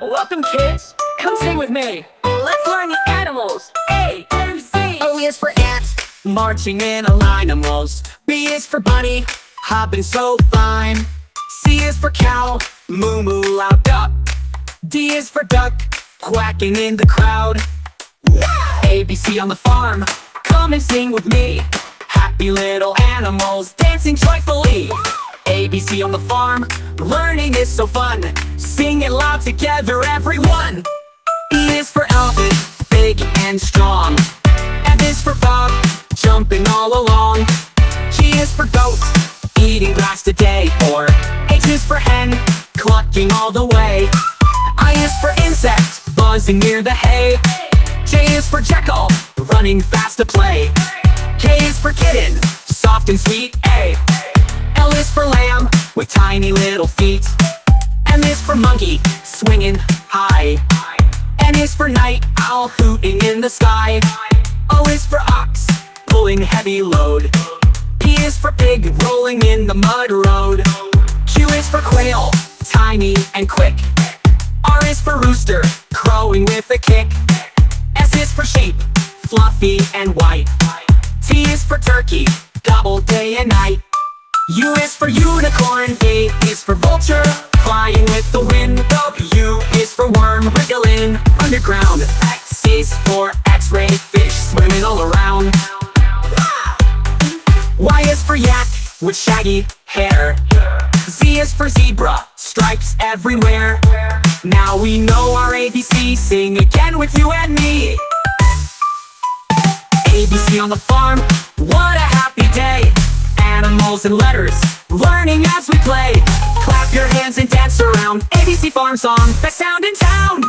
Welcome, kids. Come sing with me. Let's learn the animals. A, B, C. O is for ant, marching in a line almost. B is for bunny, hopping so fine. C is for cow, moo loud duck. D is for duck, quacking in the crowd. A, B, C on the farm, come and sing with me. Happy little animals dancing joyfully. A, B, C on the farm, learning is so fun. Sing it loud together, everyone. E is for elephant, big and strong. F is for frog, jumping all along. G is for goat, eating grass today. Or H is for hen, clucking all the way. I is for insect, buzzing near the hay. J is for jackal, running fast to play. K is for kitten, soft and sweet. A. L is for lamb, with tiny little feet. M is for monkey, swinging high. N is for night owl, hooting in the sky. O is for ox, pulling heavy load. P is for pig, rolling in the mud road. Q is for quail, tiny and quick. R is for rooster, crowing with a kick. S is for sheep, fluffy and white. T is for turkey, gobble day and night. U is for unicorn, V is for vulture, flying with the wind. W is for worm, wriggling underground. X is for x-ray fish, swimming all around. Y is for yak, with shaggy hair. Z is for zebra, stripes everywhere. Now we know our ABC, sing again with you and me. ABC on the farm, what a happy day. Animals and letters, learning as we play. Clap your hands and dance around. ABC Farm Song, best sound in town.